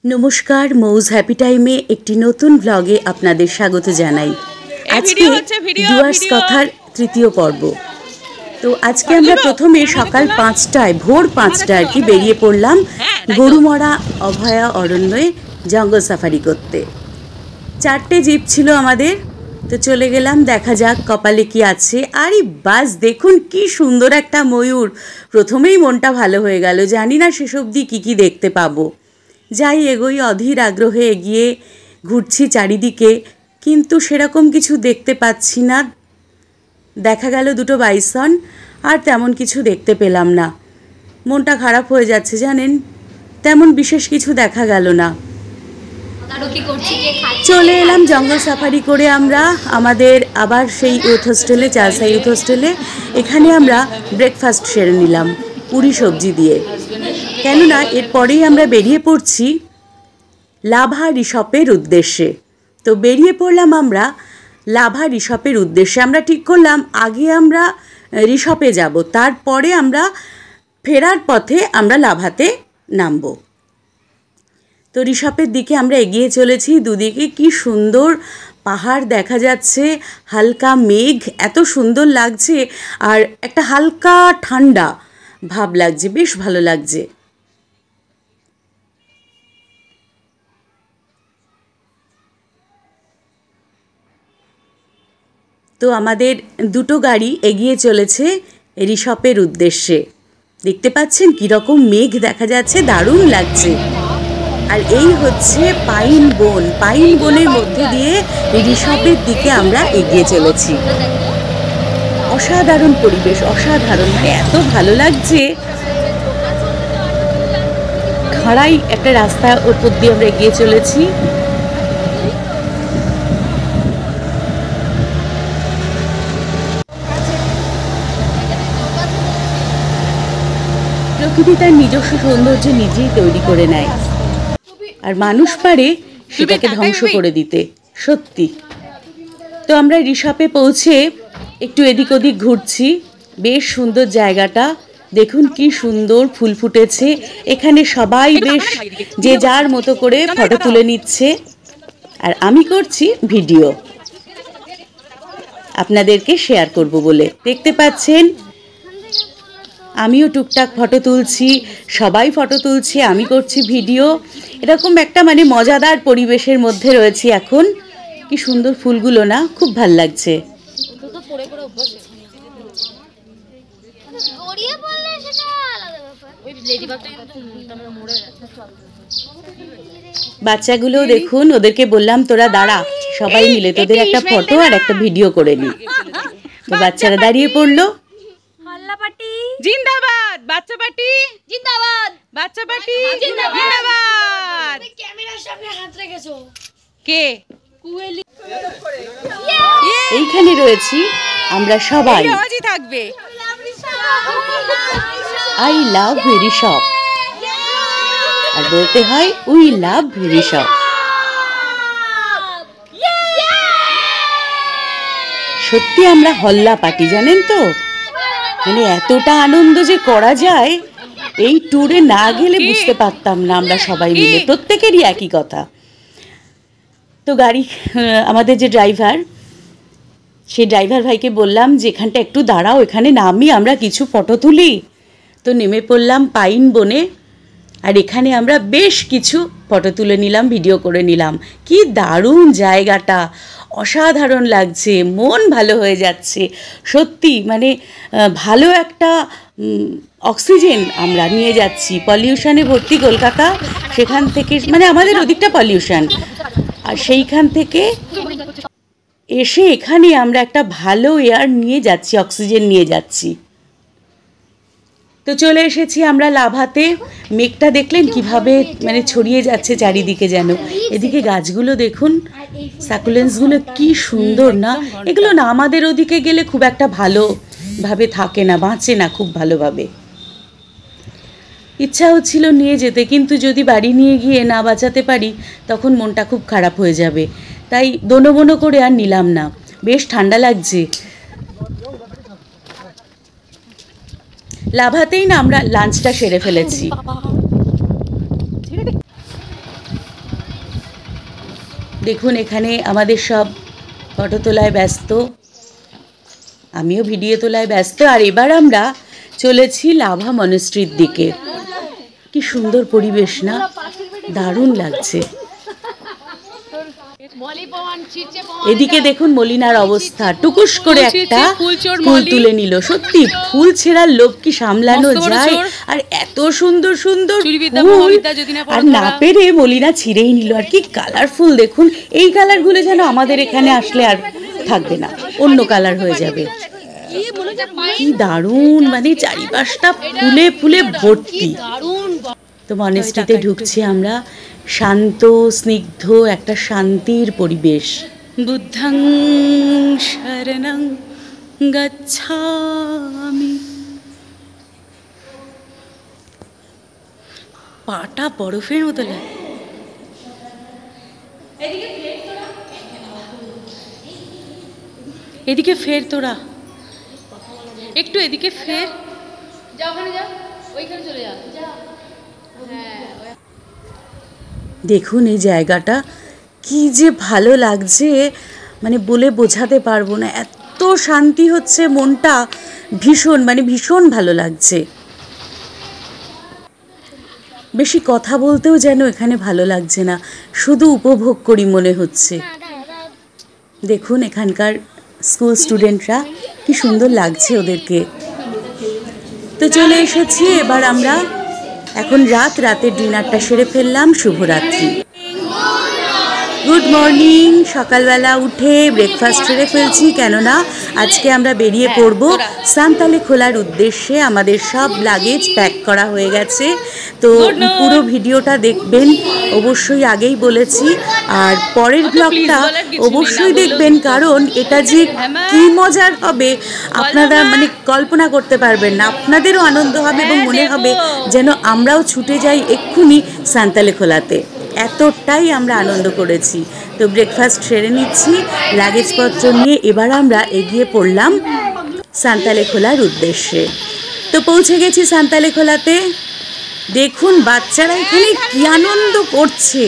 নমস্কার, মৌজ হ্যাপি টাইমে একটি নতুন ব্লগে আপনাদের স্বাগত জানাই। আজকে ডুয়ার্স কথার তৃতীয় পর্ব। তো আজকে আমরা প্রথমে সকাল 5টায় ভোর 5টায় আর কি বেরিয়ে পড়লাম গরুমরা অভয়া অরণ্যে জঙ্গল সাফারি করতে। 4টে জিপ ছিল আমাদের, তো চলে গেলাম, দেখা যাক কপালে কি আছে। আরে বাস দেখুন কি সুন্দর একটা ময়ূর, প্রথমেই মনটা ভালো হয়ে গেল। জানি না শেষ অবধি কী দেখতে পাবো। যাই এগোই, অধীর আগ্রহে এগিয়ে ঘুরছি চারিদিকে, কিন্তু সেরকম কিছু দেখতে পাচ্ছি না। দেখা গেল দুটো বাইসন, আর তেমন কিছু দেখতে পেলাম না। মনটা খারাপ হয়ে যাচ্ছে জানেন, তেমন বিশেষ কিছু দেখা গেল না। চলে এলাম জঙ্গল সাফারি করে আমরা আমাদের আবার সেই ইউথ হোস্টেলে, চালসা ইউথ হোস্টেলে। এখানে আমরা ব্রেকফাস্ট সেরে নিলাম পুরি সবজি দিয়ে, কেননা এরপরেই আমরা বেরিয়ে পড়ছি লাভা রিসর্টের উদ্দেশ্যে। তো বেরিয়ে পড়লাম আমরা লাভা রিসর্টের উদ্দেশ্যে। আমরা ঠিক করলাম আগে আমরা রিসর্টে যাব, তারপরে আমরা ফেরার পথে আমরা লাভাতে নামব। তো রিসর্টের দিকে আমরা এগিয়ে চলেছি। দুদিকে কি সুন্দর পাহাড় দেখা যাচ্ছে, হালকা মেঘ, এত সুন্দর লাগছে, আর একটা হালকা ঠান্ডা ভাব লাগছে, বেশ ভালো লাগছে। তো আমাদের দুটো গাড়ি এগিয়ে চলেছে রিসর্টের উদ্দেশ্যে। দেখতে পাচ্ছেন কীরকম মেঘ দেখা যাচ্ছে, দারুণ লাগছে। আর এই হচ্ছে পাইন বন, পাইন বনের মধ্যে দিয়ে রিসর্টের দিকে আমরা এগিয়ে চলেছি। অসাধারণ পরিবেশ, অসাধারণ, মানে এত ভালো লাগছে। খাড়াই একটা রাস্তা, ওপর দিয়ে আমরা এগিয়ে চলেছি। প্রকৃতি তার নিজস্ব সৌন্দর্য নিজেই তৈরি করে নেয়, আর মানুষ পারে সেটাকে ধ্বংস করে দিতে, সত্যি। তো আমরা রিসর্টে পৌঁছে একটু এদিক ওদিক ঘুরছি। বেশ সুন্দর জায়গাটা, দেখুন কি সুন্দর ফুল ফুটেছে এখানে। সবাই বেশ যে যার মতো করে ফটো তুলে নিচ্ছে, আর আমি করছি ভিডিও আপনাদেরকে শেয়ার করব বলে। দেখতে পাচ্ছেন আমিও টুকটাক ফটো তুলছি, সবাই ফটো তুলছে, আমি করছি ভিডিও। এরকম একটা মানে মজাদার পরিবেশের মধ্যে রয়েছি এখন। কি সুন্দর ফুলগুলো না, খুব ভাল লাগছে। বাচ্চাগুলোও দেখুন, ওদেরকে বললাম তোরা দাঁড়া, সবাই মিলে তোদের একটা ফটো আর একটা ভিডিও করে নি। তো বাচ্চারা দাঁড়িয়ে পড়লো। জিন্দাবাদ বাচ্চা পার্টি, জিন্দাবাদ বাচ্চা পার্টি, জিন্দাবাদ। ক্যামেরার সামনে হাত রেখেছো কে? কুয়েলি। এইখানে রয়েছি আমরা সবাই। আওয়াজই থাকবে। আই লাভ রিসর্ট, আর বলতে হয় উই লাভ রিসর্ট। সত্যি আমরা হল্লা পার্টি, জানেন তো, মানে এতটা আনন্দ যে করা যায় এই ট্যুরে না গেলে বুঝতে পারতাম না। আমরা সবাই মিলে, প্রত্যেকেরই একই কথা। তো গাড়ি, আমাদের যে ড্রাইভার, সেই ড্রাইভার ভাইকে বললাম যে এখানটা একটু দাঁড়াও, এখানে নামি আমরা কিছু ফটো তুলি। তো নেমে পড়লাম পাইন বনে, আর এখানে আমরা বেশ কিছু ফটো তুলে নিলাম, ভিডিও করে নিলাম। কি দারুণ জায়গাটা, অসাধারণ লাগছে, মন ভালো হয়ে যাচ্ছে সত্যি। মানে ভালো একটা অক্সিজেন আমরা নিয়ে যাচ্ছি। পলিউশনে ভর্তি কলকাতা, সেখান থেকে মানে আমাদের ওদিকটা পলিউশন, আর সেইখান থেকে এসে এখানে আমরা একটা ভালো এয়ার নিয়ে যাচ্ছি, অক্সিজেন নিয়ে যাচ্ছি। তো চলে এসেছি আমরা লাভাতে। মেঘটা দেখলেন কিভাবে মানে ছড়িয়ে যাচ্ছে চারিদিকে যেন। এদিকে গাছগুলো দেখুন, সাকুলেন্সগুলো কি সুন্দর না। এগুলো না আমাদের ওদিকে গেলে খুব একটা ভালোভাবে থাকে না, বাঁচে না খুব ভালোভাবে। ইচ্ছা হচ্ছিল নিয়ে যেতে, কিন্তু যদি বাড়ি নিয়ে গিয়ে না বাঁচাতে পারি তখন মনটা খুব খারাপ হয়ে যাবে, তাই দোনো করে আর নিলাম না। বেশ ঠান্ডা লাগছে। লাভাতেই না আমরা লাঞ্চটা সেরে ফেলেছি। দেখুন এখানে আমাদের সব ফটো তোলায় ব্যস্ত, আমিও ভিডিও তোলায় ব্যস্ত। আর এবার আমরা চলেছি লাভা মনস্ট্রির দিকে। কি সুন্দর পরিবেশ না, দারুণ লাগছে। এদিকে দেখুন মলিনার অবস্থা, টুকুস করে একটা ফুল তুলে নিল। সত্যি ফুল ছেঁড়ার লোভ কি সামলানো যায়? আর এত সুন্দর সুন্দর ফুল, আর না পেরে মলিনা ছিঁড়েই নিল। আর কি কালারফুল দেখুন, এই কালারগুলো যেন আমাদের এখানে আসলে আর থাকবে না, অন্য কালার হয়ে যাবে। কি দারুণ, মানে চারিপাশটা ফুলে ফুলে ভর্তি। তো মনেস্ট্রিতে ঢুকছি আমরা, শান্ত স্নিগ্ধ একটা শান্তির পরিবেশ। বুদ্ধং শরণং গচ্ছামি। পাটা বরফের মতো লাগে। এদিকে ফের তোরা, একটু এদিকে ফের। দেখুন এই জায়গাটা কি যে ভালো লাগছে, মানে বলে বোঝাতে পারবো না। এত শান্তি হচ্ছে, মনটা ভীষণ মানে ভীষণ ভালো লাগছে। বেশি কথা বলতেও যেন এখানে ভালো লাগছে না, শুধু উপভোগ করি মনে হচ্ছে। দেখুন এখানকার স্কুল স্টুডেন্টরা কি সুন্দর লাগছে ওদেরকে। তো চলে এসেছি এবার আমরা, এখন রাতের ডিনারটা সেরে ফেললাম। শুভরাত্রি, গুড মর্নিং। সকালবেলা উঠে ব্রেকফাস্ট সেরে ফেলছি, কেননা আজকে আমরা বেরিয়ে পড়ব সান্তালে খোলার উদ্দেশ্যে। আমাদের সব লাগেজ প্যাক করা হয়ে গেছে। তো পুরো ভিডিওটা দেখবেন, অবশ্যই আগেই বলেছি। আর পরের ব্লগটা অবশ্যই দেখবেন, কারণ এটা যে কি মজার হবে আপনারা মানে কল্পনা করতে পারবেন না। আপনাদেরও আনন্দ হবে এবং মনে হবে যেন আমরাও ছুটে যাই এক্ষুনি সান্তালে খোলাতে। এতটাই আমরা আনন্দ করেছি। তো ব্রেকফাস্ট সেরে নিচ্ছি, লাগেজপত্র নিয়ে এবার আমরা এগিয়ে পড়লাম সান্তালে খোলার উদ্দেশ্যে। তো পৌঁছে গেছি সান্তালে খোলাতে। দেখুন বাচ্চারা এখানে কি আনন্দ করছে।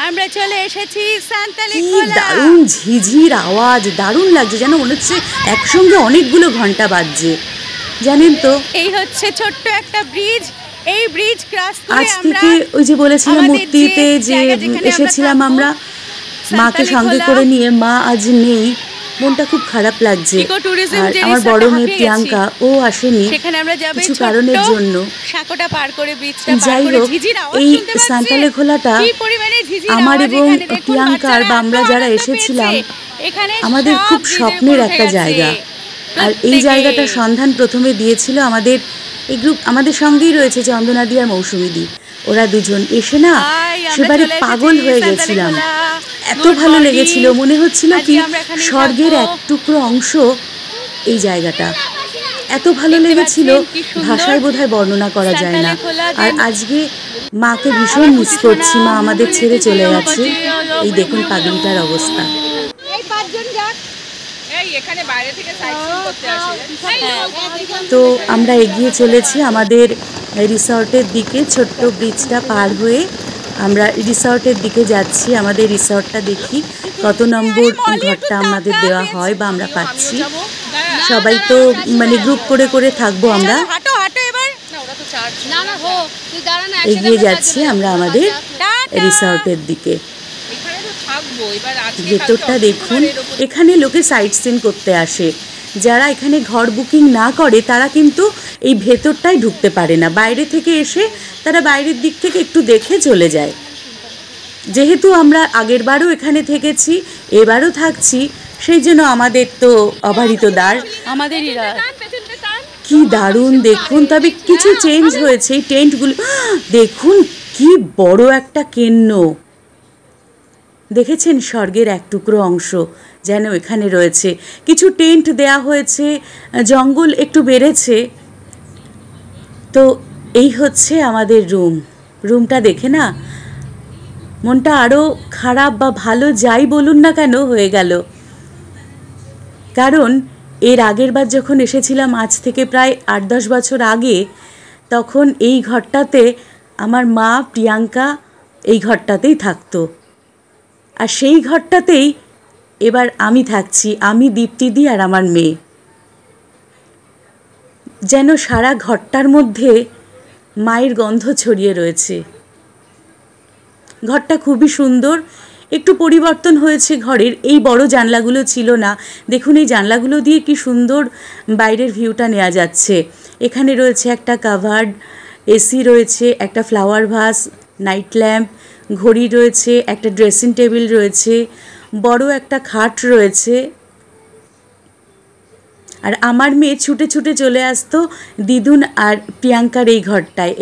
আমরা চলে এসেছি সান্তালে কি খোলা। দারুণ ঝিঝির আওয়াজ, দারুণ লাগছে, যেন মনে হচ্ছে একসঙ্গে অনেকগুলো ঘন্টা বাজছে। জানেন তো এই হচ্ছে ছোট্ট একটা ব্রিজ। এই ব্রিজ ক্রস করে আজ আমরা থেকে ওই যে বলেছিলাম মূর্তিতে যে এসেছিলাম আমরা মাকে সঙ্গে করে নিয়ে, মা আজ নেই, মনটা খুব খারাপ লাগছে। আর আমার বড় মেয়ে প্রিয়াঙ্কা ও আসেনি কিছু কারণের জন্য। যাই হোক, এই সান্তালে খোলাটা আমার এবং প্রিয়াঙ্কার বা আমরা যারা এসেছিলাম আমাদের খুব স্বপ্নের একটা জায়গা। আর এই জায়গাটার সন্ধান প্রথমে দিয়েছিল আমাদের এই গ্রুপ, আমাদের সঙ্গেই রয়েছে চন্দনাদি আর মৌসুমীদি। ওরা দুজন এসে না সেবারে পাগল হয়ে গেছিলাম। এত ভালো লেগেছিল, মনে হচ্ছিল কি স্বর্গের এক টুকরো অংশ এই জায়গাটা। এত ভালো লেগেছিল, ভাষায় বোধহয় বর্ণনা করা যায় না। আর আজকে মাকে ভীষণ মিস করছি, মা আমাদের ছেড়ে চলে গেছে। এই দেখুন পাগলিটার অবস্থা। তো আমরা এগিয়ে চলেছি আমাদের রিসর্টের দিকে। ছোট্ট ব্রিজটা পার হয়ে আমরা রিসর্টের দিকে যাচ্ছি। আমাদের রিসর্টটা দেখি কত নম্বর ঘরটা আমাদের দেওয়া হয় বা আমরা পাচ্ছি। সবাই তো মানে গ্রুপ করে করে থাকবো আমরা। এগিয়ে যাচ্ছি আমরা আমাদের রিসর্টের দিকে। ভেতরটা দেখুন, এখানে লোকে সাইট সিন করতে আসে। যারা এখানে ঘর বুকিং না করে তারা কিন্তু এই ভেতরটায় ঢুকতে পারে না। বাইরে থেকে এসে তারা বাইরের দিক থেকে একটু দেখে চলে যায়। যেহেতু আমরা আগের বারও এখানে থেকেছি, এবারও থাকছি, সেই জন্য আমাদের তো অবারিত দ্বার, আমাদেরই কি দারুণ দেখুন। তবে কিছু চেঞ্জ হয়েছে। এই টেন্টগুলো দেখুন, কি বড় একটা কেন্ন, দেখেছেন স্বর্গের এক টুকরো অংশ যেন এখানে রয়েছে। কিছু টেন্ট দেয়া হয়েছে, জঙ্গল একটু বেড়েছে। তো এই হচ্ছে আমাদের রুমটা দেখে না মনটা আরও খারাপ বা ভালো যাই বলুন না কেন হয়ে গেল। কারণ এর আগের বার যখন এসেছিলাম আজ থেকে প্রায় 8-10 বছর আগে, তখন এই ঘরটাতে আমার মা প্রিয়াঙ্কা এই ঘরটাতেই থাকতো। আর সেই ঘরটাতেই এবার আমি থাকছি, আমি দীপ্তিদি আর আমার মেয়ে। যেন সারা ঘরটার মধ্যে মায়ের গন্ধ ছড়িয়ে রয়েছে। ঘরটা খুবই সুন্দর, একটু পরিবর্তন হয়েছে ঘরের, এই বড় জানলাগুলো ছিল না। দেখুন এই জানলাগুলো দিয়ে কি সুন্দর বাইরের ভিউটা নেওয়া যাচ্ছে। এখানে রয়েছে একটা কাভার্ড, এসি রয়েছে, একটা ফ্লাওয়ার ভাস, নাইট ল্যাম্প, ঘড়ি রয়েছে, একটা ড্রেসিং টেবিল রয়েছে, বড় একটা খাট রয়েছে। আর আমার মেয়ে ছুটে ছুটে চলে আসতো দিদুন আর প্রিয়াঙ্কার এই ঘরটায়।